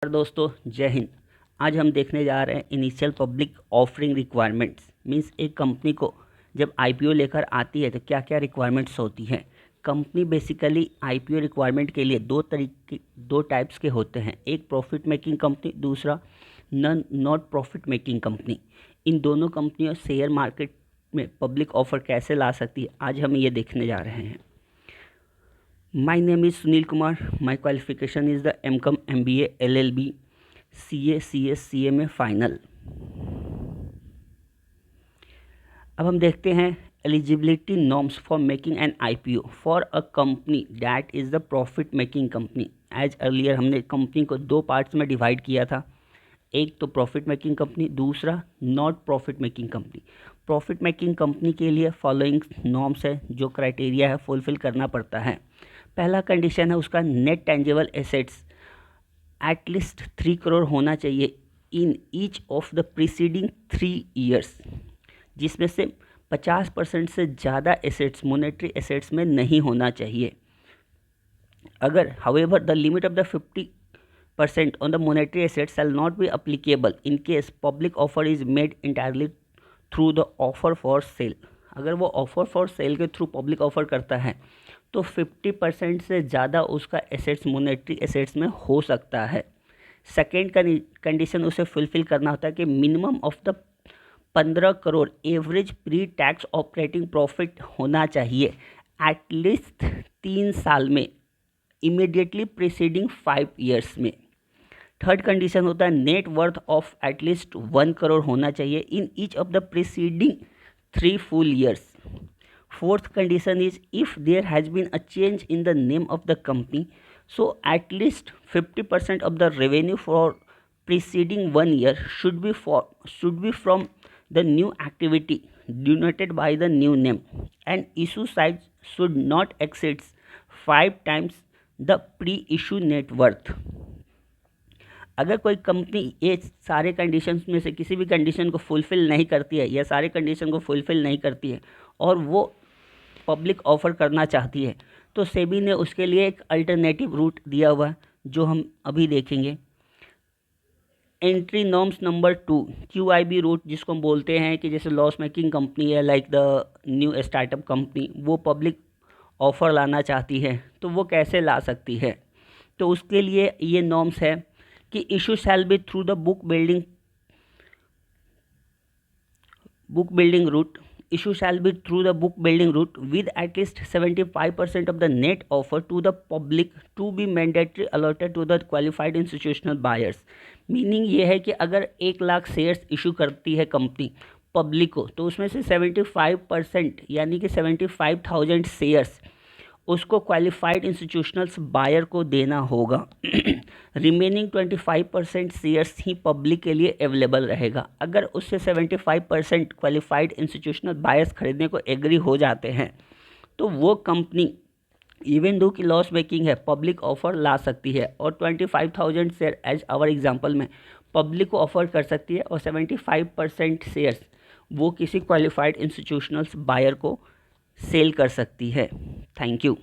दोस्तों जय हिंद। आज हम देखने जा रहे हैं initial public offering requirements. Means एक कंपनी को जब आईपीओ लेकर आती है तो क्या क्या रिक्वायरमेंट्स होती हैं। कंपनी बेसिकली आईपीओ रिक्वायरमेंट के लिए दो टाइप्स के होते हैं, एक प्रॉफिट मेकिंग कंपनी, दूसरा नॉट प्रॉफिट मेकिंग कंपनी। इन दोनों कंपनियों शेयर मार्केट में पब्लिक ऑफर कैसे ला सकती है, आज हम ये देखने जा रहे हैं। My name is Sunil Kumar. My qualification is the M.Com MBA LLB CA CS CMA final. अब हम देखते हैं eligibility norms for making an IPO for a company that is the profit making company. As earlier हमने company को दो parts में divide किया था, एक तो प्रॉफिट मेकिंग कंपनी, दूसरा not profit making company. Profit making company के लिए फॉलोइंग नॉर्म्स है, जो क्राइटेरिया है फुलफिल करना पड़ता है। पहला कंडीशन है उसका net tangible assets at least 3 crore होना चाहिए in each of the preceding 3 years, जिसमें से 50% से ज़्यादा एसेट्स मोनेटरी एसेट्स में नहीं होना चाहिए। अगर however the limit of the 50% on the monetary assets shall not be applicable in case public offer is made entirely through the offer for sale. अगर वो ऑफर फॉर सेल के through public offer करता है तो 50% से ज़्यादा उसका assets monetary assets में हो सकता है। सेकेंड कंडीशन उसे फुलफिल करना होता है कि minimum of the 15 crore average pre tax operating profit होना चाहिए एटलीस्ट 3 साल में, इमीडिएटली प्रीसीडिंग 5 ईयर्स में। थर्ड कंडीशन होता है net worth of at least 1 crore होना चाहिए in each of the preceding 3 full years. Fourth condition is if there has been a change in the name of the company, so at least 50% of the revenue for preceding 1 year should be from the new activity denoted by the new name, and issue size should not exceed 5 times the pre-issue net worth. अगर कोई company ये सारे conditions में से किसी भी condition को fulfil नहीं करती है या सारे कंडीशन को फुलफ़िल नहीं करती है और वो पब्लिक ऑफ़र करना चाहती है, तो सेबी ने उसके लिए एक अल्टरनेटिव रूट दिया हुआ है जो हम अभी देखेंगे। Entry norms number 2 QIB route, जिसको हम बोलते हैं कि जैसे लॉस मेकिंग कंपनी है like the new startup company, वो पब्लिक ऑफ़र लाना चाहती है तो वो कैसे ला सकती है। तो उसके लिए ये नॉर्म्स है कि issue shall be through the book building route. Issue shall be through the book building route with at least 75% of the net offer to the public to be mandatory allotted to the qualified institutional buyers. Meaning ये है कि अगर 1 lakh shares issue करती है company public को, तो उसमें से 75% यानी कि 75,000 शेयर्स उसको क्वालिफाइड इंस्टीट्यूशनल्स बायर को देना होगा। रिमेनिंग 25% शेयर्स ही पब्लिक के लिए अवेलेबल रहेगा। अगर उससे 75% क्वालिफाइड इंस्टीट्यूशनल बायर्स खरीदने को एग्री हो जाते हैं तो वो कंपनी इवन दो की लॉस मेकिंग है पब्लिक ऑफर ला सकती है और 25,000 शेयर एज आवर एग्जांपल में पब्लिक को ऑफर कर सकती है और 75% शेयर्स वो किसी क्वालिफाइड इंस्टीट्यूशनल्स बायर को सेल कर सकती है। Thank you.